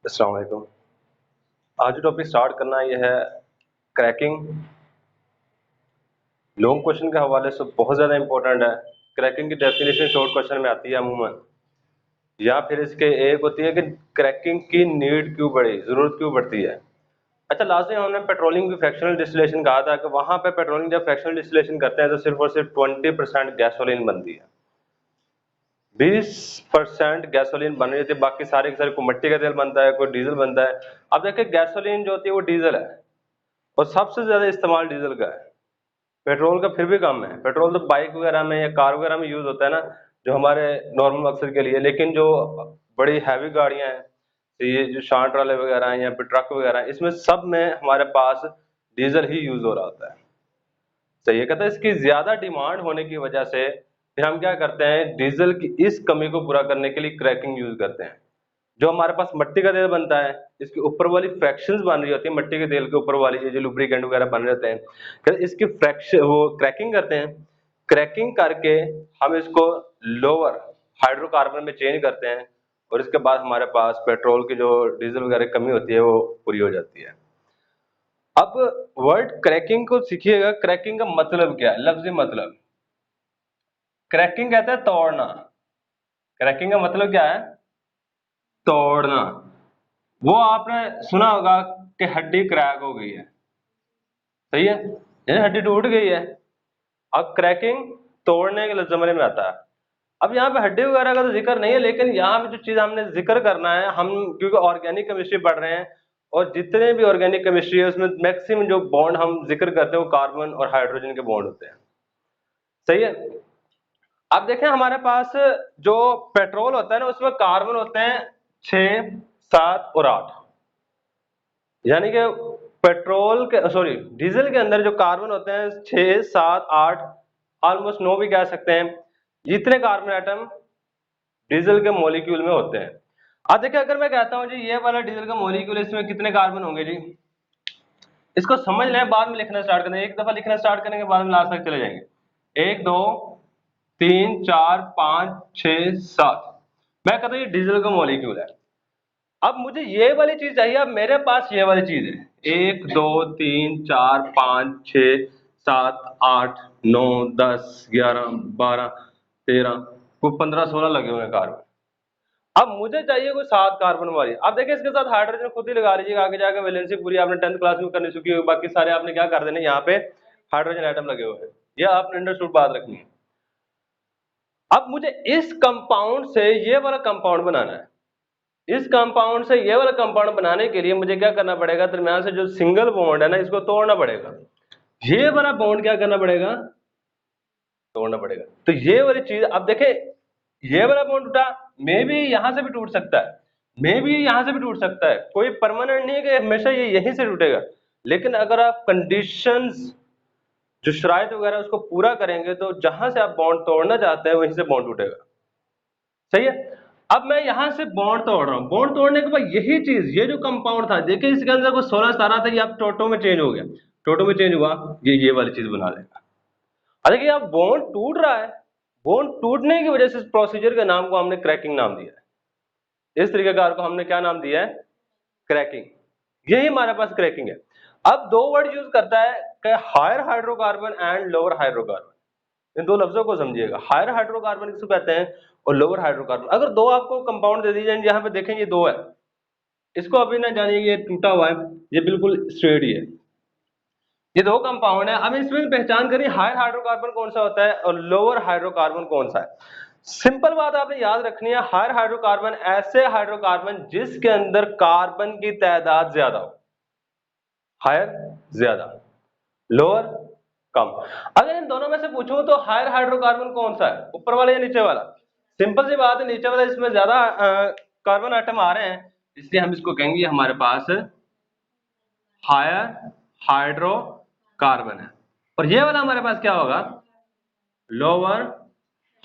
अस्सलाम वालेकुम। आज जो टॉपिक स्टार्ट करना है ये है क्रैकिंग। लॉन्ग क्वेश्चन के हवाले से बहुत ज़्यादा इंपॉर्टेंट है। क्रैकिंग की डेफिनेशन शॉर्ट क्वेश्चन में आती है अमूमन, या फिर इसके एक होती है कि क्रैकिंग की नीड क्यों बढ़ी, ज़रूरत क्यों बढ़ती है। अच्छा, लास्ट में हमने पेट्रोलिंग की फ्रैक्शनल डिस्टिलेशन कहा था कि वहाँ पे पेट्रोलिंग जब फ्रैक्शनल डिस्टिलेशन करते हैं तो सिर्फ और सिर्फ 20% गैसोलीन बनती है, 20% गैसोलीन बन रही थी, बाकी सारे के सारे कोई मिट्टी का तेल बनता है, कोई डीजल बनता है। अब देखिए गैसोलीन जो होती है वो डीजल है और सबसे ज्यादा इस्तेमाल डीजल का है, पेट्रोल का फिर भी कम है। पेट्रोल तो बाइक वगैरह में या कार वगैरह में यूज होता है ना, जो हमारे नॉर्मल मकसद के लिए, लेकिन जो बड़ी हैवी गाड़ियां हैं, तो ये जो शांट ट्राले वगैरह हैं या फिर ट्रक वगैरह हैं, इसमें सब में हमारे पास डीजल ही यूज हो रहा होता है। तो ये कहता है इसकी ज्यादा डिमांड होने की वजह से फिर हम क्या करते हैं, डीजल की इस कमी को पूरा करने के लिए क्रैकिंग यूज करते हैं। जो हमारे पास मिट्टी का तेल बनता है, इसके ऊपर वाली फ्रैक्शंस बन रही होती है, मिट्टी के तेल के ऊपर वाली ये जो लुब्रिकेंट वगैरह बन रहे होते हैं, फिर इसकी फ्रैक्शन वो क्रैकिंग करते हैं। क्रैकिंग करके हम इसको लोअर हाइड्रोकार्बन में चेंज करते हैं और इसके बाद हमारे पास पेट्रोल की जो डीजल वगैरह की कमी होती है वो पूरी हो जाती है। अब वर्ड क्रैकिंग को सीखिएगा, क्रैकिंग का मतलब क्या है, लफ्जी मतलब। क्रैकिंग कहते हैं तोड़ना। क्रैकिंग का मतलब क्या है? तोड़ना। वो आपने सुना होगा कि हड्डी क्रैक हो गई है, सही है, यानी हड्डी टूट गई है। अब क्रैकिंग तोड़ने के जमाने में आता है। अब यहाँ पे हड्डी वगैरह का तो जिक्र नहीं है, लेकिन यहाँ पे जो चीज हमने जिक्र करना है, हम क्योंकि ऑर्गेनिक केमिस्ट्री पढ़ रहे हैं और जितने भी ऑर्गेनिक केमिस्ट्री है उसमें मैक्सिमम जो बॉन्ड हम जिक्र करते हैं वो कार्बन और हाइड्रोजन के बॉन्ड होते हैं, सही है। अब देखें हमारे पास जो पेट्रोल होता है ना, उसमें कार्बन होते हैं 6, 7 और 8, यानी कि पेट्रोल के सॉरी डीजल के अंदर जो कार्बन होते हैं 6, 7, 8, ऑलमोस्ट 9 भी कह सकते हैं, जितने कार्बन एटम डीजल के मॉलिक्यूल में होते हैं। अब देखिए अगर मैं कहता हूं जी ये वाला डीजल का मॉलिक्यूल, इसमें कितने कार्बन होंगे जी, इसको समझ लें, बाद में लिखना स्टार्ट करेंगे, एक दफा लिखना स्टार्ट करेंगे बाद में लास्ट तक चले जाएंगे। 1, 2, 3, 4, 5, 6, 7। मैं कहता हूं ये डीजल का मॉलिक्यूल है। अब मुझे ये वाली चीज चाहिए, अब मेरे पास ये वाली चीज है, 1, 2, 3, 4, 5, 6, 7, 8, 9, 10, 11, 12, 13, कोई 15, 16 लगे हुए हैं कार्बन। अब मुझे चाहिए कोई 7 कार्बन वाली। अब देखिए इसके साथ हाइड्रोजन खुद ही लगा लीजिएगा, आगे जाकर वैलेंसी पूरी आपने 10th क्लास में करनी सीखी होगी, बाकी सारे आपने क्या कर देने, यहाँ पे हाइड्रोजन एटम लगे हुए हैं, यह आपने अंडरस्टूड बात रखनी है। अब मुझे इस कंपाउंड से ये वाला कंपाउंड बनाना है, इस कंपाउंड से ये वाला कंपाउंड बनाने के लिए मुझे क्या करना पड़ेगा, दरमियान से जो सिंगल बॉन्ड है ना इसको तोड़ना पड़ेगा। ये वाला बॉन्ड क्या करना पड़ेगा, तोड़ना पड़ेगा। तो ये वाली चीज, अब देखे ये वाला बॉन्ड टूटा, मे भी यहां से भी टूट सकता है, मे भी यहां से भी टूट सकता है, कोई परमानेंट नहीं है कि हमेशा ये यहीं से टूटेगा। लेकिन अगर आप कंडीशंस जो शराइत वगैरह उसको पूरा करेंगे तो जहां से आप बॉन्ड तोड़ना चाहते हैं वहीं से बॉन्ड टूटेगा, सही है। अब मैं यहां से बॉन्ड तोड़ रहा हूं, बॉन्ड तोड़ने के बाद यही चीज, ये जो कंपाउंड था, देखिए इसके अंदर कोई 16, 17 था, ये अब टोटो में चेंज हो गया, टोटो में चेंज हुआ, ये वाली चीज बना देगा। अब देखिए अब बॉन्ड टूट रहा है, बॉन्ड टूटने की वजह से इस प्रोसीजर के नाम को हमने क्रैकिंग नाम दिया है। इस तरीकेकार को हमने क्या नाम दिया है, क्रैकिंग। यही हमारे पास क्रैकिंग है। अब दो वर्ड यूज करता है कि higher hydrocarbon and lower hydrocarbon. इन दो लफ्जों को समझिएगा, हायर हाइड्रोकार्बन किसको कहते हैं और लोअर हाइड्रोकार्बन। अगर दो आपको कंपाउंड दे दी जाए, यहाँ पे देखें ये दो है, इसको अभी ना जानिए ये टूटा हुआ है, ये बिल्कुल स्ट्रेट ही है, ये दो कंपाउंड है। अब इसमें पहचान करिए हायर हाइड्रोकार्बन कौन सा होता है और लोअर हाइड्रोकार्बन कौन सा है। सिंपल बात आपने याद रखनी है, हायर हाइड्रोकार्बन ऐसे हाइड्रोकार्बन जिसके अंदर कार्बन की तादाद ज्यादा हो, हायर ज्यादा, लोअर कम। अगर इन दोनों में से पूछूं तो हायर हाइड्रोकार्बन कौन सा है, ऊपर वाला या नीचे वाला? सिंपल सी बात है, नीचे वाला, इसमें ज्यादा कार्बन आइटम आ रहे हैं, इसलिए हम इसको कहेंगे हमारे पास हायर हाइड्रोकार्बन है। और ये वाला हमारे पास क्या होगा, लोअर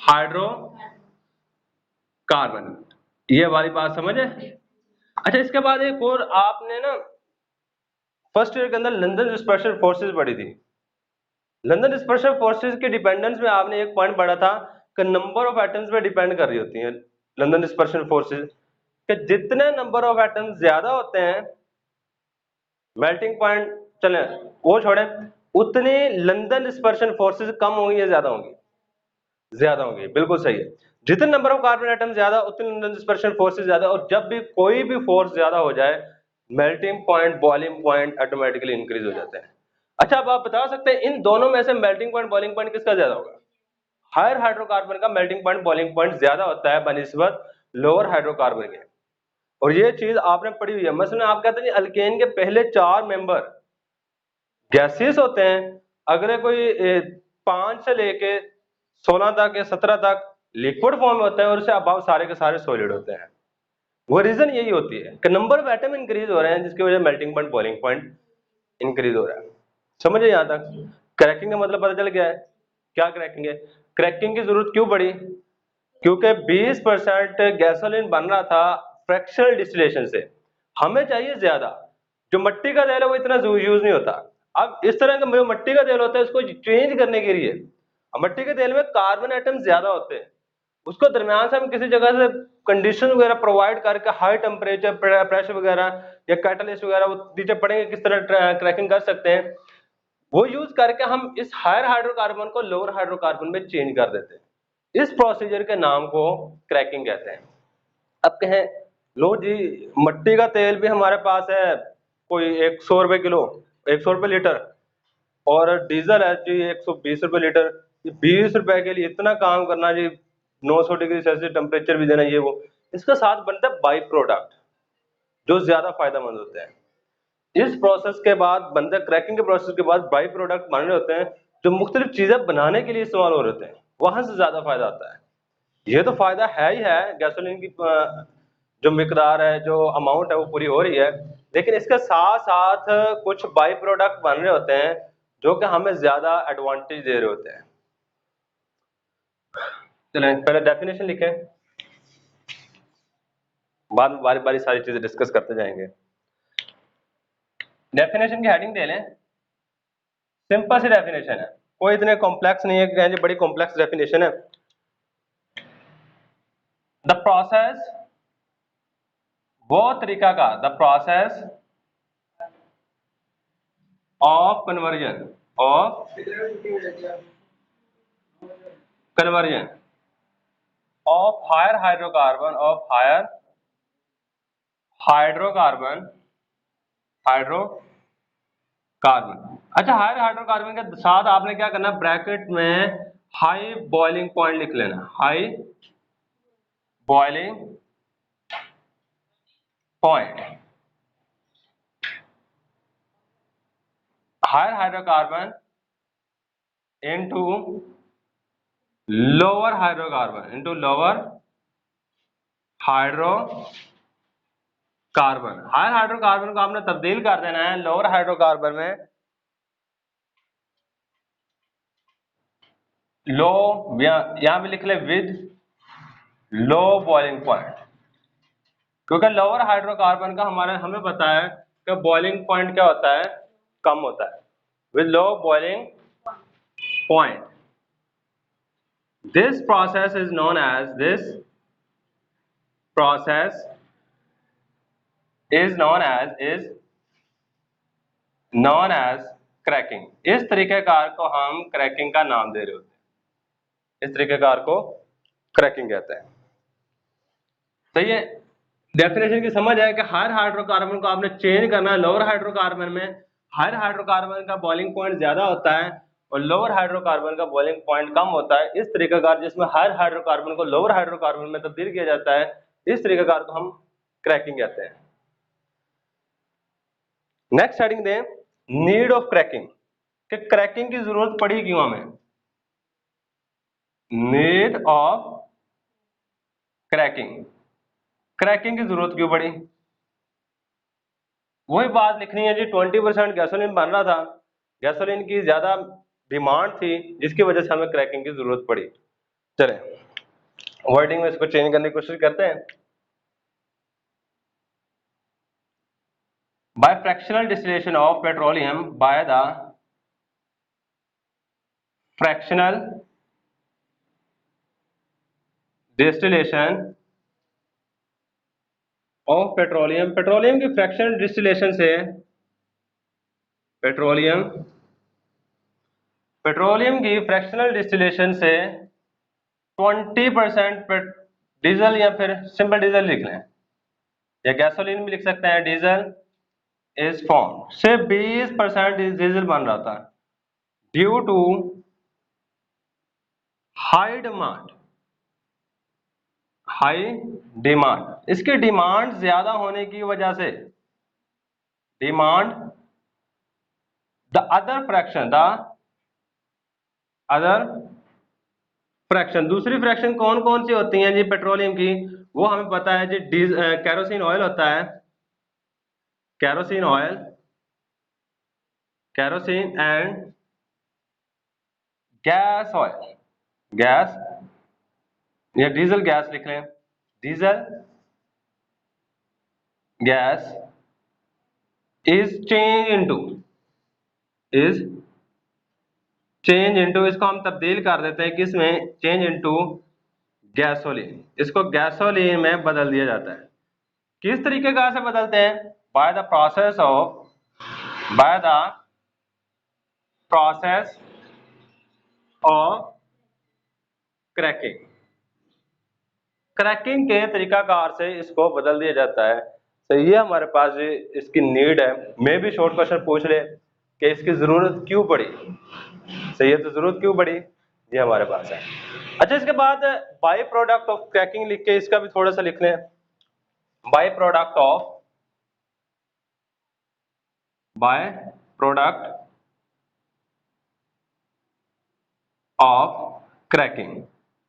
हाइड्रोकार्बन। ये वाली बात समझ है। अच्छा, इसके बाद एक और आपने ना फर्स्ट ईयर के अंदर लंदन डिस्पर्शन फोर्सेस पढ़ी थी। लंदन डिस्पर्शन फोर्सेस के डिपेंडेंस में आपने एक पॉइंट पढ़ा था कि नंबर ऑफ एटम्स पे डिपेंड कर रही होती हैं लंदन डिस्पर्शन फोर्सेस। कि जितने नंबर ऑफ एटम्स ज्यादा होते हैं मेल्टिंग पॉइंट, चले वो छोड़ें, उतनी लंदन डिस्पर्शन फोर्सेस कम होंगी या ज्यादा होंगी? ज्यादा होंगी, बिल्कुल सही है। जितने नंबर ऑफ कार्बन एटम ज्यादा उतनी लंदन डिस्पर्शन फोर्सेस ज्यादा, और जब भी कोई भी फोर्स ज्यादा हो जाए melting point boiling point automatically increase हो जाते हैं। अच्छा, अब आप बता सकते हैं इन दोनों में से मेल्टिंग पॉइंट बॉइलिंग पॉइंट किसका ज्यादा होगा? हायर हाइड्रोकार्बन का मेल्टिंग पॉइंट बॉइलिंग पॉइंट ज्यादा होता है बनिस्बत लोअर हाइड्रोकार्बन के। और ये चीज आपने पढ़ी हुई है, मसलन आप कहते हैं अल्केन के पहले 4 मेंबर गैसियस होते हैं, अगले कोई 5 से लेके 16 तक या 17 तक लिक्विड फॉर्म में होते हैं, और उससे अबाव सारे के सारे सॉलिड होते हैं। वो रीजन यही होती है कि नंबर ऑफ एटम इंक्रीज हो रहे हैं, जिसकी वजह melting point boiling point increase हो रहा है। समझे यहां तक? क्रैकिंग का मतलब पता चल गया है? क्या क्रैकिंग है? क्रैकिंग की जरूरत क्यों पड़ी? क्योंकि 20% गैसोलीन बन रहा था फ्रैक्शनल डिस्टिलेशन से, हमें चाहिए ज्यादा। जो मट्टी का तेल है वो इतना यूज नहीं होता। अब इस तरह का जो मट्टी का तेल होता है उसको चेंज करने के लिए, अब मट्टी के तेल में कार्बन एटम ज्यादा होते हैं, उसको दरमियान से हम किसी जगह से कंडीशन वगैरह प्रोवाइड करके हाई टेम्परेचर प्रेशर वगैरह या कैटलिस्ट वगैरह वो नीचे पड़ेंगे किस तरह क्रैकिंग कर सकते हैं, वो यूज करके हम इस हायर हाइड्रोकार्बन को लोअर हाइड्रोकार्बन में चेंज कर देते हैं। इस प्रोसीजर के नाम को क्रैकिंग कहते हैं। अब कहें लो जी मट्टी का तेल भी हमारे पास है कोई 100 रुपए किलो, 100 रुपए लीटर, और डीजल है जी 120 रुपए लीटर। ये 20 रुपए के लिए इतना काम करना जी, 900 डिग्री सेल्सियस टेम्परेचर भी देना, ये वो, इसका साथ बनता है बाई प्रोडक्ट जो ज्यादा फायदेमंद होते हैं। इस प्रोसेस के बाद बनते, क्रैकिंग के प्रोसेस के बाद बाई प्रोडक्ट बन रहे होते हैं जो मुख्तलिफ चीजें बनाने के लिए इस्तेमाल हो रहे होते हैं, वहां से ज्यादा फायदा आता है। ये तो फायदा है ही है, गैसोलीन की जो मिकदार है, जो अमाउंट है वो पूरी हो रही है, लेकिन इसके साथ साथ कुछ बाई प्रोडक्ट बन रहे होते हैं जो कि हमें ज्यादा एडवांटेज दे रहे होते हैं। चलें पहले डेफिनेशन लिखें, बाद में बारी बारी सारी चीजें डिस्कस करते जाएंगे। डेफिनेशन की हेडिंग दे लें, सिंपल सी डेफिनेशन है, कोई इतने कॉम्प्लेक्स नहीं है कि कहें बड़ी कॉम्प्लेक्स डेफिनेशन है। द प्रोसेस, वो तरीका का, the process of conversion of higher hydrocarbon अच्छा, हायर हाइड्रोकार्बन के साथ आपने क्या करना, ब्रैकेट में हाई बॉइलिंग पॉइंट लिख लेना, high boiling point. Higher hydrocarbon into lower hydrocarbon higher hydrocarbon को आपने तब्दील कर देना है लोअर हाइड्रोकार्बन में, लो, यहां भी लिख ले विद लो बॉइलिंग पॉइंट, क्योंकि लोअर हाइड्रोकार्बन का हमें पता है कि बॉइलिंग पॉइंट क्या होता है, कम होता है, with low boiling point. This process is known as cracking। इस तरीकेकार को हम क्रैकिंग का नाम दे रहे होते हैं, इस तरीकेकार को क्रैकिंग कहते हैं। तो ये डेफिनेशन की समझ है कि हायर हाइड्रोकार्बन को आपने चेंज करना है लोअर हाइड्रोकार्बन में, हायर हाइड्रोकार्बन का बॉइलिंग पॉइंट ज्यादा होता है और लोअर हाइड्रोकार्बन का बॉइलिंग पॉइंट कम होता है। इस तरीकाकार जिसमें हायर हाइड्रोकार्बन को लोअर हाइड्रोकार्बन में तब्दील किया जाता है, इस तरीकाकार को हम क्रैकिंग कहते हैं। नेक्स्ट हेडिंग दें, नीड ऑफ क्रैकिंग, कि क्रैकिंग की जरूरत पड़ी क्यों हमें, नीड ऑफ क्रैकिंग, क्रैकिंग की जरूरत क्यों पड़ी? वही बात लिखनी है जी, 20% गैसोलीन बन रहा था, गैसोलीन की ज्यादा डिमांड थी जिसकी वजह से हमें क्रैकिंग की जरूरत पड़ी। चले वर्डिंग में इसको चेंज करने की कोशिश करते हैं। By fractional distillation of petroleum, by the fractional distillation of petroleum, petroleum की फ्रैक्शनल डिस्टिलेशन से पेट्रोलियम पेट्रोलियम की फ्रैक्शनल डिस्टिलेशन से 20% डीजल या फिर सिंपल डीजल लिख लें या गैसोलीन भी लिख सकते हैं, डीजल इज फॉर्म, सिर्फ 20% डीजल बन रहा था due to high demand. High demand, इसकी डिमांड ज्यादा होने की वजह से, डिमांड द अदर फ्रैक्शन, दूसरी फ्रैक्शन कौन कौन सी होती हैं जी पेट्रोलियम की, वो हमें पता है जी, कैरोसिन ऑयल होता है, kerosene oil, kerosene and gas oil, gas या डीजल गैस लिख लें, diesel gas is change into, इसको हम तब्दील कर देते हैं किसमें, चेंज इनटू गैसोलीन, इसको गैसोलीन में बदल दिया जाता है। किस तरीके का से बदलते हैं, by the process of cracking, cracking के तरीकाकार से इसको बदल दिया जाता है। तो ये हमारे पास इसकी नीड है, मैं भी शॉर्ट क्वेश्चन पूछ ले कि इसकी जरूरत क्यों पड़ी, सही है, तो जरूरत क्यों पड़ी ये हमारे पास है। अच्छा, इसके बाद बाय प्रोडक्ट ऑफ क्रैकिंग लिख के इसका भी थोड़ा सा लिख लें, बाय प्रोडक्ट ऑफ क्रैकिंग,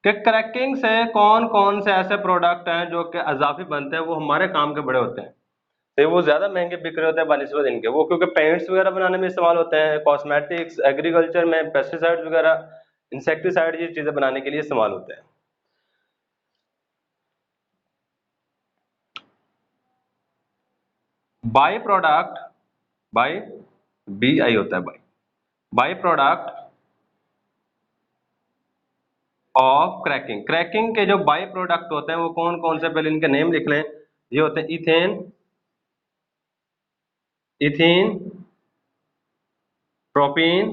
कि क्रैकिंग से कौन कौन से ऐसे प्रोडक्ट हैं जो कि अजाफी बनते हैं, वो हमारे काम के बड़े होते हैं, तो वो ज्यादा महंगे बिक रहे होते हैं बनिस्बत इनके, वो क्योंकि पेंट्स वगैरह बनाने में इस्तेमाल होते हैं, कॉस्मेटिक्स, एग्रीकल्चर में पेस्टिसाइड वगैरह, इंसेक्टिसाइड, ये चीजें बनाने के लिए इस्तेमाल होते हैं। बाय प्रोडक्ट, बाय BI होता है, by product of cracking, cracking के जो बाय प्रोडक्ट होते हैं वो कौन कौन से, पहले इनके नेम लिख लें, ये होते हैं ethane, propene,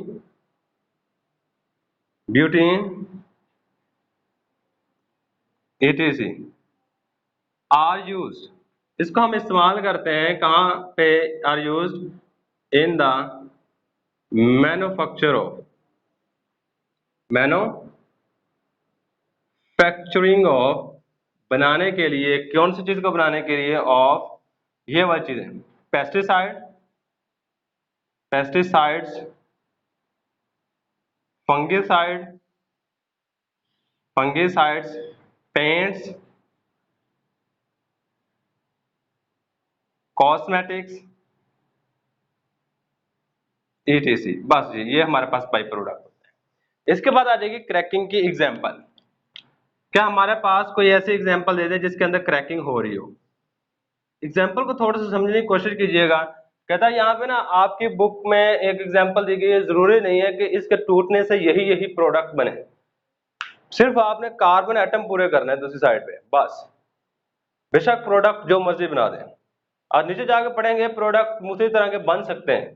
butene, ETC are used, इसको हम इस्तेमाल करते हैं कहाँ पे, are used in the manufacturing of, बनाने के लिए, कौन सी चीज को बनाने के लिए, ऑफ, ये वाली चीजें, pesticides, fungicides, paints, cosmetics, ETC, बस जी ये हमारे पास बाई प्रोडक्ट होते हैं। इसके बाद आ जाएगी क्रैकिंग की एग्जांपल, क्या हमारे पास कोई ऐसी एग्जांपल दे दे जिसके अंदर क्रैकिंग हो रही हो, एग्जांपल को थोड़ा सा समझने की कोशिश कीजिएगा। कहता है यहाँ पे ना आपकी बुक में एक एग्जांपल दी गई है, जरूरी नहीं है कि इसके टूटने से यही प्रोडक्ट बने, सिर्फ आपने कार्बन एटम पूरे करना है दूसरी साइड पे, बस, बेशक प्रोडक्ट जो मर्जी बना दें, और नीचे जाके पढ़ेंगे प्रोडक्ट दूसरी तरह के बन सकते हैं।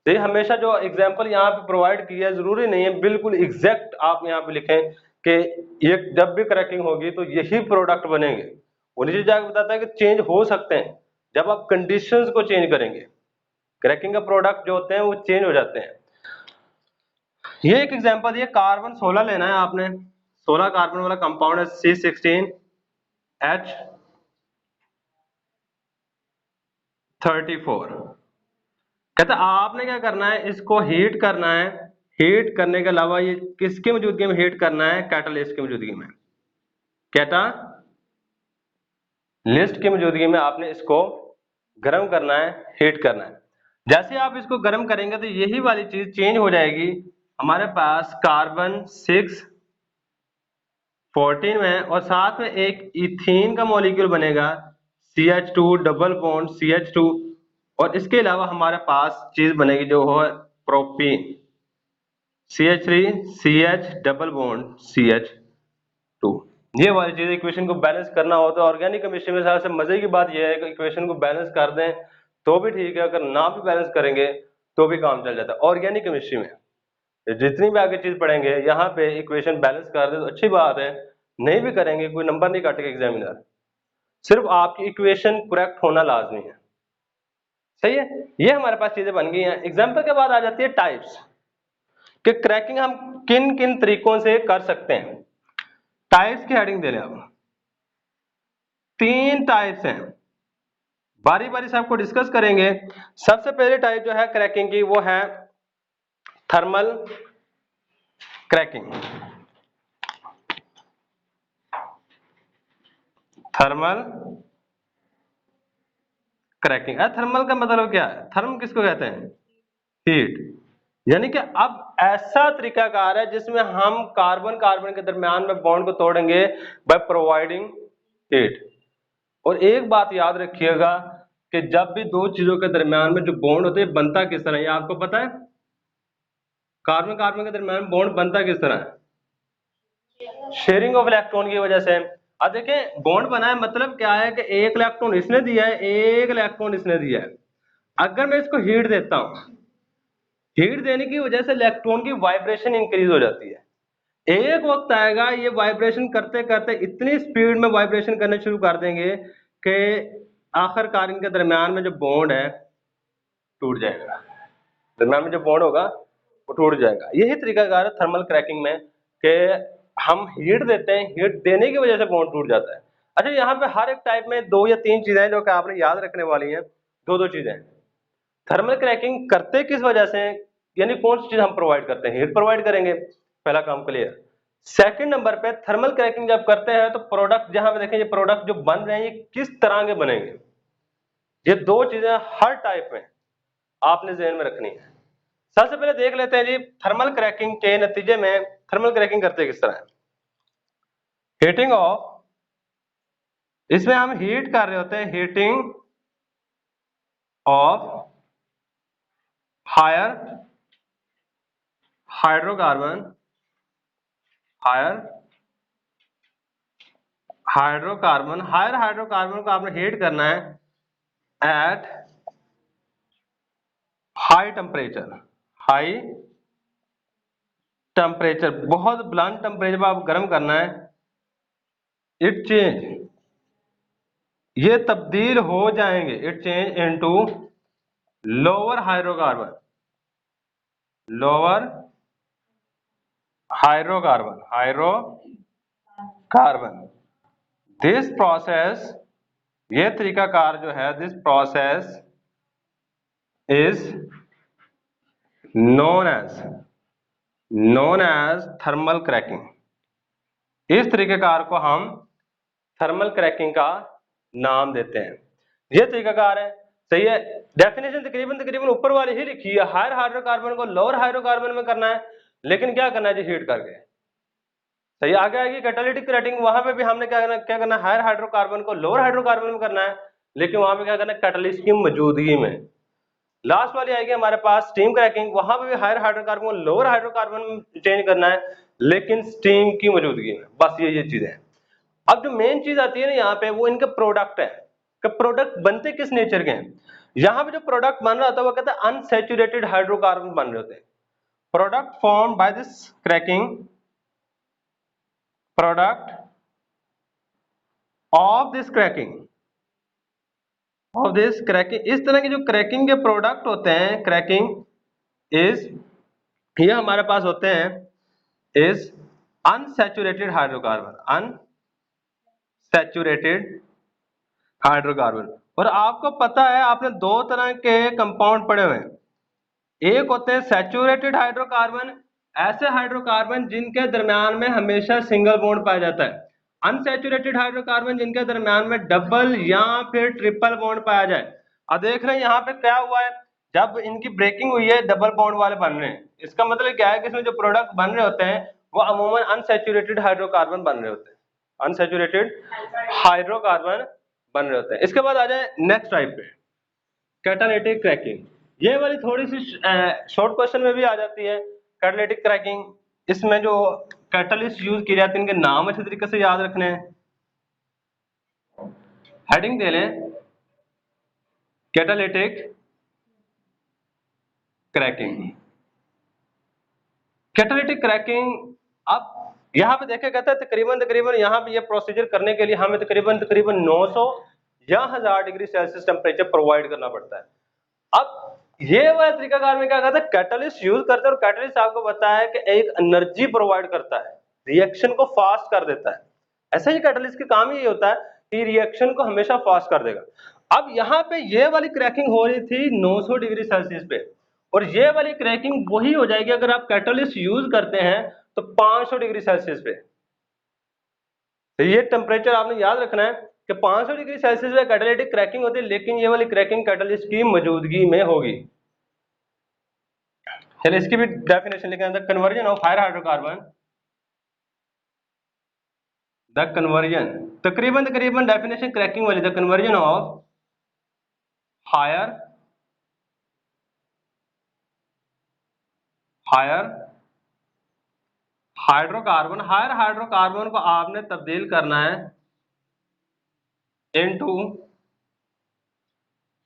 तो ये हमेशा जो एग्जांपल यहाँ पे प्रोवाइड किया है, जरूरी नहीं है बिल्कुल एग्जैक्ट आप यहाँ पे लिखें कि ये जब भी क्रैकिंग होगी तो यही प्रोडक्ट बनेंगे, वो नीचे जाके बताता है कि चेंज हो सकते हैं जब आप कंडीशंस को चेंज करेंगे, क्रैकिंग का प्रोडक्ट जो होते हैं वो चेंज हो जाते हैं। ये एक एग्जांपल, ये कार्बन 16 लेना है आपने, 16 कार्बन वाला कंपाउंड है C16H34, कहता आपने क्या करना है, इसको हीट करना है, हीट करने के अलावा ये किसकी मौजूदगी में हीट करना है, कैटालिस्ट की मौजूदगी में, कैटालिस्ट की मौजूदगी में आपने इसको गर्म करना है, हीट करना है। जैसे आप इसको गर्म करेंगे तो यही वाली चीज चेंज हो जाएगी, हमारे पास कार्बन 614 में, और साथ में एक इथीन का मॉलिक्यूल बनेगा CH2 डबल बॉन्ड CH2, और इसके अलावा हमारे पास चीज बनेगी जो है propene CH3 CH double bond CH2, ये वाली चीज इक्वेशन को बैलेंस करना हो तो ऑर्गेनिक केमिस्ट्री में सबसे मजे की बात यह है कि इक्वेशन को बैलेंस कर दें तो भी ठीक है, अगर ना भी बैलेंस करेंगे तो भी काम चल जाता है। ऑर्गेनिक केमिस्ट्री में जितनी भी आगे चीज पढ़ेंगे यहाँ पे इक्वेशन बैलेंस कर दे तो अच्छी बात है, नहीं भी करेंगे कोई नंबर नहीं काटेगा एग्जामिनर, सिर्फ आपकी इक्वेशन करेक्ट होना लाजमी है। सही है, ये हमारे पास चीजें बन गई हैं। एग्जाम्पल के बाद आ जाती है टाइप्स, कि क्रैकिंग हम किन किन तरीकों से कर सकते हैं। टाइप्स की हेडिंग दे रहे हैं हम, 3 टाइप्स हैं, बारी बारी से आपको डिस्कस करेंगे। सबसे पहले टाइप जो है क्रैकिंग की वो है thermal cracking. Thermal cracking, thermal का मतलब क्या है? थर्म किसको कहते हैं? हीट। यानी कि अब ऐसा तरीकाकार है जिसमें हम कार्बन कार्बन के दरमियान में बॉन्ड को तोड़ेंगे बाय प्रोवाइडिंग हीट। और एक बात याद रखिएगा कि जब भी दो चीजों के दरमियान में जो बॉन्ड होते हैं बनता किस तरह है, ये आपको पता है? कार्बन कार्बन के दरमियान बॉन्ड बनता किस तरह है? शेयरिंग ऑफ इलेक्ट्रॉन की वजह से। अब देखें बॉन्ड बना है मतलब क्या है कि एक इलेक्ट्रॉन इसने दिया है, एक इलेक्ट्रॉन इसने दिया है। अगर मैं इसको हीट देता हूं, हीट देने की वजह से इलेक्ट्रॉन की वाइब्रेशन इंक्रीज हो जाती है। एक वक्त आएगा ये वाइब्रेशन करते करते इतनी स्पीड में वाइब्रेशन करने शुरू कर देंगे कि आखिरकार इनके दरमियान में जो बॉन्ड है टूट जाएगा, दरमियान में जो बॉन्ड होगा वो टूट जाएगा। यही तरीकाकार है थर्मल क्रैकिंग में कि हम हीट देते हैं, हीट देने की वजह से बॉन्ड टूट जाता है। अच्छा, यहाँ पे हर एक टाइप में 2 या 3 चीजें हैं जो कि आपने याद रखने वाली हैं। दो चीजें, थर्मल क्रैकिंग करते किस वजह से, यानी कौन सी चीज हम प्रोवाइड करते हैं? हीट प्रोवाइड करेंगे, पहला काम क्लियर। सेकंड नंबर पे थर्मल क्रैकिंग जब करते हैं तो प्रोडक्ट, जहां पे देखें ये प्रोडक्ट जो बन रहे हैं ये किस तरह के बनेंगे। ये 2 चीजें हर टाइप में आपने ध्यान में रखनी है। सबसे पहले देख लेते हैं जी थर्मल क्रैकिंग के नतीजे में थर्मल क्रैकिंग करते किस तरह है। हीटिंग ऑफ, इसमें हम हीट कर रहे होते हैं, heating of higher hydrocarbon, higher hydrocarbon, higher hydrocarbon को आपने हीट करना है at high temperature, high temperature, बहुत ब्लंट टेम्परेचर पर आप गर्म करना है। इट चेंज, ये तब्दील हो जाएंगे, it change into lower hydrocarbon, lower hydrocarbon, hydrocarbon. This process, ये तरीकाकार जो है, this process is known as thermal cracking. इस तरीकाकार को हम थर्मल क्रैकिंग का नाम देते हैं। ये तरीकाकार है, सही है। डेफिनेशन तकरीबन ऊपर वाली ही लिखी है, हायर हाइड्रोकार्बन को लोअर हाइड्रोकार्बन में करना है, लेकिन क्या करना है जी? हीट करके। सही, आगे आएगी कैटालिटिक क्रैकिंग, वहां पे भी हमने क्या करना है? हायर हाइड्रोकार्बन को लोअर हाइड्रोकार्बन में करना है, लेकिन वहां पे क्या करना है? कैटालिस्ट की मौजूदगी में। लास्ट वाली आएगी हमारे पास स्टीम क्रैकिंग, वहां पे भी हायर हाइड्रोकार्बन को लोअर हाइड्रोकार्बन में चेंज करना है, लेकिन स्टीम की मौजूदगी में। बस ये चीजें हैं। अब जो मेन चीज आती है ना यहाँ पे, वो इनके प्रोडक्ट है कि प्रोडक्ट बनते किस नेचर के हैं। यहाँ पे जो प्रोडक्ट बन रहा होता है वो कहता है अनसैचुरेटेड हाइड्रोकार्बन बन रहे होते हैं। Product form by this cracking, product of this cracking, of this cracking, इस तरह के जो क्रैकिंग के प्रोडक्ट होते हैं, क्रैकिंग इज, ये हमारे पास होते हैं is unsaturated hydrocarbon, unsaturated hydrocarbon. और आपको पता है, आपने 2 तरह के कंपाउंड पढ़े हुए हैं, एक होते हैं सैचुरेटेड हाइड्रोकार्बन, ऐसे हाइड्रोकार्बन जिनके दरमियान में हमेशा सिंगल बॉन्ड पाया जाता है। अनसैचुरेटेड हाइड्रोकार्बन जिनके दरमियान में डबल या फिर ट्रिपल बॉन्ड पाया जाए। अब देख रहे हैं यहाँ पे क्या हुआ है, जब इनकी ब्रेकिंग हुई है डबल बॉन्ड वाले बन रहे हैं। इसका मतलब क्या है कि इसमें जो प्रोडक्ट बन रहे होते हैं वो अमूमन अनसैचुरेटेड हाइड्रोकार्बन बन रहे होते हैं, अनसैचुरेटेड हाइड्रोकार्बन बन रहे होते हैं। इसके बाद आ जाए नेक्स्ट टाइप पे, कैटालिटिक क्रैकिंग। ये वाली थोड़ी सी शॉर्ट क्वेश्चन में भी आ जाती है कैटालिटिक क्रैकिंग। इसमें जो कैटलिस्ट यूज किए जाते हैं, इनके नाम अच्छे तरीके से याद रखने हैं। हेडिंग दे लें कैटालिटिक क्रैकिंग। कैटालिटिक क्रैकिंग, अब यहां पे देखे कहता है तकरीबन यहां पे ये प्रोसीजर करने के लिए हमें तकरीबन 900 या 1000 डिग्री सेल्सियस टेम्परेचर प्रोवाइड करना पड़ता है। अब ये वाला तरीकाकार में क्या करता है, कैटलिस्ट यूज करते हैं, और कैटलिस्ट आपको पता है कि एक एनर्जी प्रोवाइड करता है, रिएक्शन को फास्ट कर देता है। ऐसा ही कैटलिस्ट का काम ही होता है कि रिएक्शन को हमेशा फास्ट कर देगा। अब यहाँ पे ये वाली क्रैकिंग हो रही थी 900 डिग्री सेल्सियस पे, और ये वाली क्रैकिंग वही हो जाएगी अगर आप कैटलिस्ट यूज करते हैं तो 500 डिग्री सेल्सियस पे। तो ये टेम्परेचर आपने याद रखना है कि 500 डिग्री सेल्सियस पे कैटालिटिक क्रैकिंग होती है, लेकिन ये वाली क्रैकिंग कैटलिस्ट की मौजूदगी में होगी। चलिए इसकी भी डेफिनेशन लिखें, the conversion of higher hydrocarbon, the conversion तकरीबन डेफिनेशन क्रैकिंग वाली, the conversion of higher hydrocarbon को आपने तब्दील करना है इनटू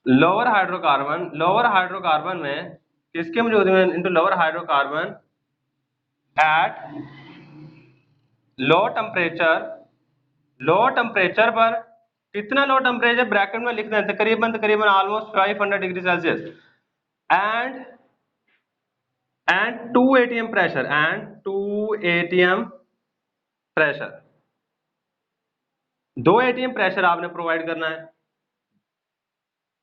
लोअर हाइड्रोकार्बन में किसके मौजूद में, into lower hydrocarbon at low temperature पर। कितना लो टेम्परेचर, ब्रैकेट में लिख दें तकरीबन almost 500 degree Celsius, and 2 atm pressure, 2 atm pressure आपने प्रोवाइड करना है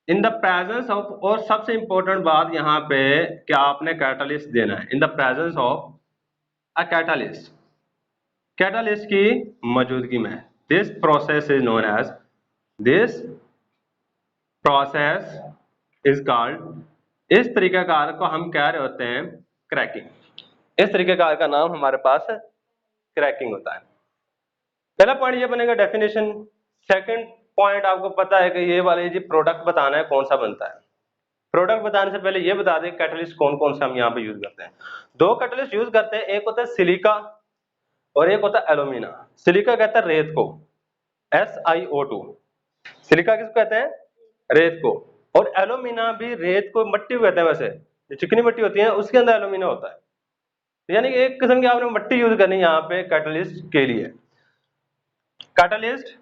इन द प्रेजेंस ऑफ, और सबसे इंपॉर्टेंट बात यहां पे कि आपने कैटालिस्ट देना है in the presence of a catalyst की मौजूदगी में। दिस प्रोसेस इज कॉल्ड, इस तरीकाकार को हम कह रहे होते हैं क्रैकिंग। इस तरीकाकार का नाम हमारे पास क्रैकिंग होता है। पहला पॉइंट ये बनेगा डेफिनेशन। सेकंड पॉइंट आपको पता है कि ये वाले जी प्रोडक्ट बताना है कौन सा बनता है। प्रोडक्ट बताने से पहले ये बता दें कैटलिस्ट कौन कौन से हम यहाँ पे यूज करते हैं। 2 कैटलिस्ट यूज करते हैं, एक होता है सिलिका और एक होता है एल्यूमिना। सिलिका कहता है रेत को, SiO2। सिलिका किसको कहते हैं, रेत को, और एल्यूमिना भी रेत को, मट्टी को कहते हैं। वैसे जो चिकनी मट्टी होती है उसके अंदर एल्यूमिना होता है, यानी कि एक किस्म की आपने मट्टी यूज करनी है यहाँ पे कैटलिस्ट के लिए। कैटालिस्ट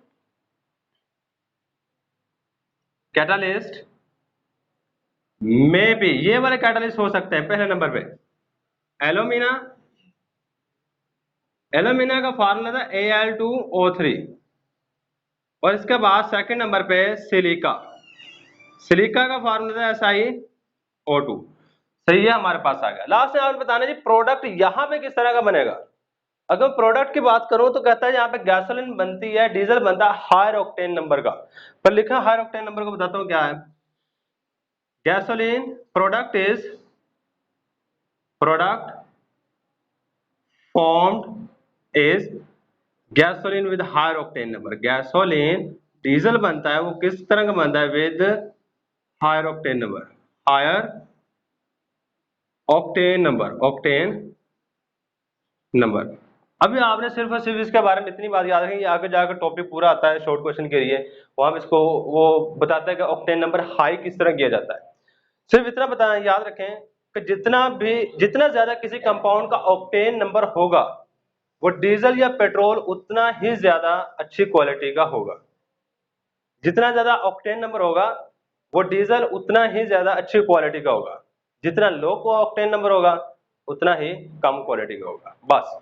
में भी ये वाले कैटालिस्ट हो सकते हैं। पहले नंबर पे एल्यूमिना का फार्मूला था Al2O3, और इसके बाद सेकंड नंबर पे सिलिका का फार्मूला था SiO2। सही है, हमारे पास आ गया। लास्ट में आपने बताना जी प्रोडक्ट यहाँ पे किस तरह का बनेगा। अगर प्रोडक्ट की बात करूं तो कहता है यहाँ पे गैसोलीन बनती है, डीजल बनता है हायर ऑक्टेन नंबर का। पर लिखा हायर ऑक्टेन नंबर को बताता हूं क्या है। Gasoline product formed is gasoline with higher octane number. Gasoline diesel बनता है वो किस तरह का बनता है, विद हायर ऑक्टेन नंबर। अभी आपने सिर्फ और सिर्फ इसके बारे में इतनी बात याद रखें, आगे जाकर टॉपिक पूरा आता है शॉर्ट क्वेश्चन के लिए, वहां पे इसको वो बताता है कि ऑक्टेन नंबर हाई किस तरह किया जाता है। सिर्फ इतना बताएं, याद रखें कि जितना ज्यादा किसी कंपाउंड का ऑक्टेन नंबर होगा वो डीजल या पेट्रोल उतना ही ज्यादा अच्छी क्वालिटी का होगा। जितना ज्यादा ऑक्टेन नंबर होगा वो डीजल उतना ही ज्यादा अच्छी क्वालिटी का होगा। जितना लो ऑक्टेन नंबर होगा उतना ही कम क्वालिटी का होगा। बस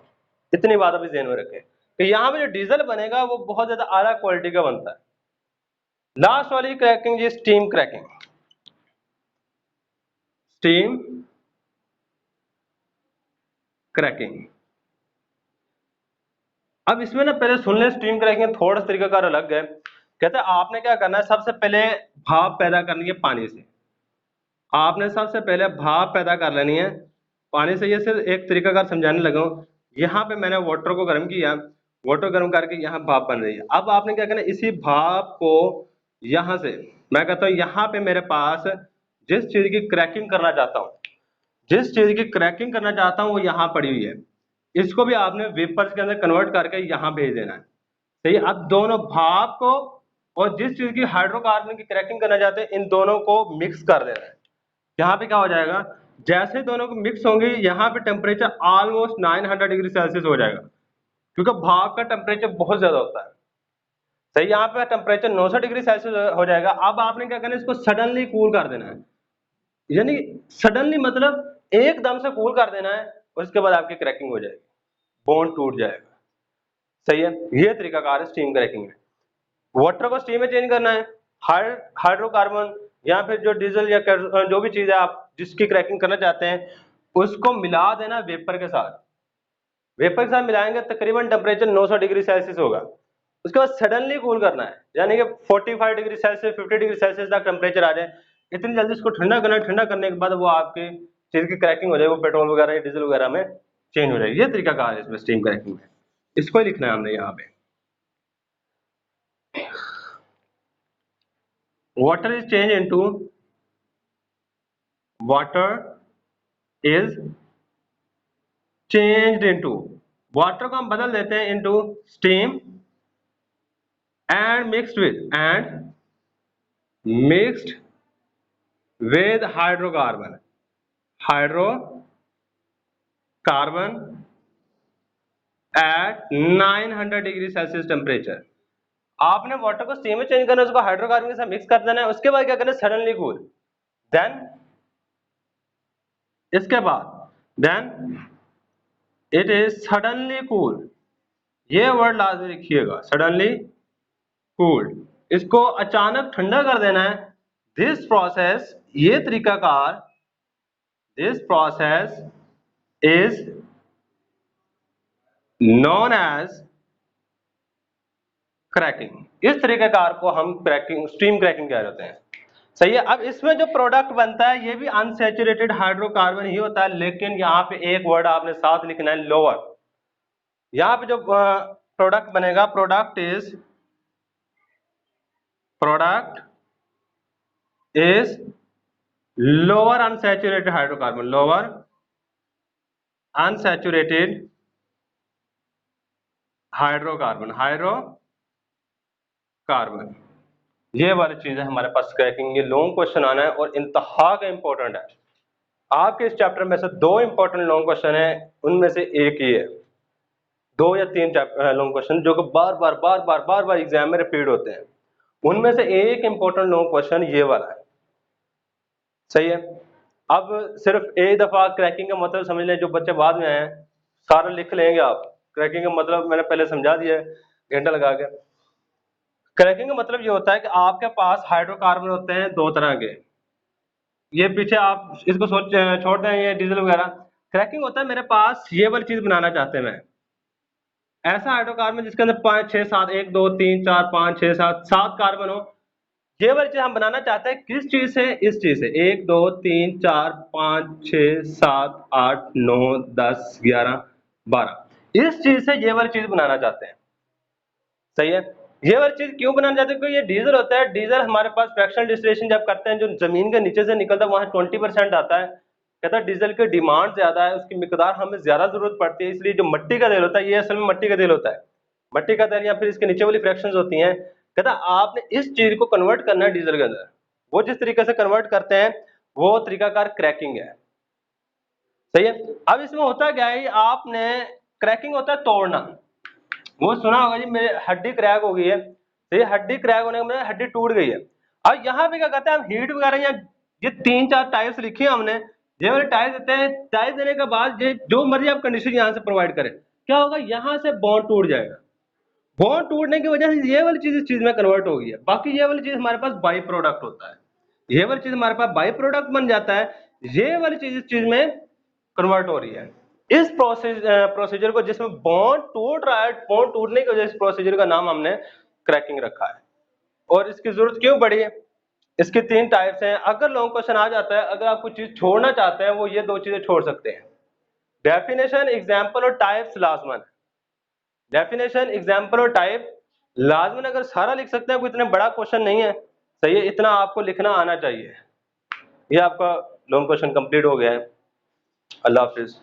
इतनी बात अभी ध्यान में रखें कि यहाँ पे जो डीजल बनेगा वो बहुत ज्यादा आला क्वालिटी का बनता है। लास्ट वाली क्रैकिंग जी स्टीम क्रैकिंग। अब इसमें ना पहले सुन ले, स्टीम क्रैकिंग थोड़ा सा तरीका कार अलग है। कहते हैं आपने क्या करना है, सबसे पहले भाप पैदा करनी है पानी से। आपने सबसे पहले भाप पैदा कर लेनी है पानी से। ये सिर्फ एक तरीका कार समझाने लगा हूं। यहाँ पे मैंने वाटर को गर्म किया, वाटर गर्म करके यहाँ भाप बन रही है। अब आपने क्या करना है, इसी भाप को यहाँ से, मैं कहता हूँ यहाँ पे मेरे पास जिस चीज की क्रैकिंग करना चाहता हूँ वो यहाँ पड़ी हुई है। इसको भी आपने वेपर्स के अंदर कन्वर्ट करके यहाँ भेज देना है। सही है। अब दोनों भाप को और जिस चीज की हाइड्रोकार्बन की क्रैकिंग करना चाहते हैं इन दोनों को मिक्स कर देना है। यहाँ पे क्या हो जाएगा, जैसे दोनों को मिक्स होंगे यहाँ पे टेम्परेचर ऑलमोस्ट 900 डिग्री सेल्सियस हो जाएगा, क्योंकि भाप का टेम्परेचर बहुत ज्यादा होता है। सही, यहाँ पे टेम्परेचर 900 डिग्री सेल्सियस हो जाएगा। अब आपने क्या करना है, इसको सडनली कूल कर देना है, यानी सडनली मतलब एकदम से कूल कर देना है, और इसके बाद आपकी क्रैकिंग हो जाएगी, बॉन्ड टूट जाएगा। सही है, ये तरीकाकार है स्टीम क्रैकिंग में। वाटर को स्टीम में चेंज करना है, हाइड्रोकार्बन या फिर जो डीजल या जो भी चीज है आप जिसकी क्रैकिंग करना चाहते हैं उसको मिला देना वेपर के साथ। वेपर के साथ मिलाएंगे तकरीबन टेम्परेचर 900 डिग्री सेल्सियस होगा। उसके बाद सडनली कूल करना है, यानी कि 45 डिग्री सेल्सियस 50 डिग्री सेल्सियस तक टेम्परेचर आ जाए, इतनी जल्दी इसको ठंडा करना है। ठंडा करने के बाद वो आपकी चीज की क्रैकिंग हो जाए, वो पेट्रोल वगैरह या डीजल वगैरह में चेंज हो जाएगी। ये तरीका कहा है इसमें स्टीम क्रैकिंग में, इसको ही लिखना है हमने यहाँ पे। water is changed into water water को हम बदल देते हैं into steam and mixed with hydrocarbon at 900 degree Celsius temperature. आपने वाटर को स्टीम में चेंज करना है, उसको हाइड्रोकार्बन के साथ मिक्स कर देना है। उसके बाद क्या करना है, suddenly cool. Then it is suddenly cool, ये वर्ड लाजमी लिखिएगा, सडनली कूल्ड, इसको अचानक ठंडा कर देना है। दिस प्रोसेस, ये तरीकाकार, this process is known as cracking. इस तरीकाकार को हम क्रैकिंग, स्टीम क्रैकिंग कह रहे हैं। सही है। अब इसमें जो प्रोडक्ट बनता है ये भी अनसैचुरेटेड हाइड्रोकार्बन ही होता है, लेकिन यहाँ पे एक वर्ड आपने साथ लिखना है, लोअर। यहाँ पे जो प्रोडक्ट बनेगा, product is lower unsaturated hydrocarbon, lower unsaturated hydrocarbon. ये वाली चीज है हमारे पास क्रैकिंग। ये लॉन्ग क्वेश्चन आना है और इंतहा का इंपॉर्टेंट है। आपके इस चैप्टर में से 2 इंपॉर्टेंट लॉन्ग क्वेश्चन है, उनमें से एक ही है। 2 या 3 लॉन्ग क्वेश्चन जो कि बार बार एग्जाम में रिपीट होते हैं, उनमें से एक इंपॉर्टेंट लॉन्ग क्वेश्चन ये वाला है। सही है। अब सिर्फ एक दफा क्रैकिंग का मतलब समझ लें, जो बच्चे बाद में आए सारा लिख लेंगे आप। क्रैकिंग का मतलब मैंने पहले समझा दिया है घंटा लगा के। क्रैकिंग का मतलब ये होता है कि आपके पास हाइड्रोकार्बन होते हैं 2 तरह के, ये पीछे आप इसको छोड़ दें, ये डीजल वगैरह। क्रैकिंग होता है मेरे पास ये वाली चीज बनाना चाहते हैं मैं, ऐसा हाइड्रोकार्बन जिसके अंदर 5 6 7 1 2 3 4 5 6 7 कार्बन हो। ये वाली चीज हम बनाना चाहते हैं किस चीज से, इस चीज से। 1 2 3 4 5 6 7 8 9 10 11 12, इस चीज से ये वाली चीज बनाना चाहते हैं। सही है। ये वाली चीज क्यों बनाना चाहते हैं, क्योंकि ये डीजल होता है। डीजल हमारे पास फ्रैक्शनल डिस्टिलेशन जब करते हैं, जो जमीन के नीचे से निकलता है वहां 20% आता है। कहता है डीजल की डिमांड ज्यादा है, उसकी मिकदार हमें ज्यादा जरूरत पड़ती है, इसलिए जो मिट्टी का तेल होता है, ये असल में मिट्टी का तेल होता है। मिट्टी का तेल या फिर इसके नीचे वाली फ्रैक्शंस होती हैं। कहता आपने इस चीज को कन्वर्ट करना है डीजल के अंदर। वो जिस तरीके से कन्वर्ट करते हैं वो तरीकाकार क्रैकिंग है। सही है। अब इसमें होता क्या है, आपने क्रैकिंग होता है तोड़ना। वो सुना होगा जी मेरी हड्डी क्रैक हो गई है, तो ये हड्डी क्रैक होने के बाद हड्डी टूट गई है। अब यहाँ पे क्या करते हैं हम, हीट वगैरह या ये 3-4 टाइप्स लिखी है हमने, ये वाले टाइप देते हैं। टाइप देने के बाद ये जो मर्जी आप कंडीशन यहाँ से प्रोवाइड करें, क्या होगा, यहाँ से बॉन्ड टूट जाएगा। बॉन्ड टूटने की वजह से ये वाली चीज इस चीज में कन्वर्ट हो गई है। बाकी ये वाली चीज हमारे पास बाई प्रोडक्ट होता है, ये वाली चीज हमारे पास बाई प्रोडक्ट बन जाता है। ये वाली चीज इस चीज में कन्वर्ट हो रही है। इस प्रोसीजर को, जिसमें बॉन्ड टूट रहा है, बॉन्ड टूटने की वजह से प्रोसीजर का नाम हमने क्रैकिंग रखा है। और इसकी जरूरत क्यों पड़ी है, इसके 3 टाइप्स हैं। अगर लॉन्ग क्वेश्चन आ जाता है, अगर आप कुछ चीज छोड़ना चाहते हैं, वो ये 2 चीजें छोड़ सकते हैं, डेफिनेशन, एग्जाम्पल और टाइप्स लाजमन। डेफिनेशन, एग्जाम्पल और टाइप लाजमन अगर सारा लिख सकते हैं, कोई इतना बड़ा क्वेश्चन नहीं है। सही है, इतना आपको लिखना आना चाहिए। ये आपका लॉन्ग क्वेश्चन कंप्लीट हो गया है। अल्लाह हाफिज।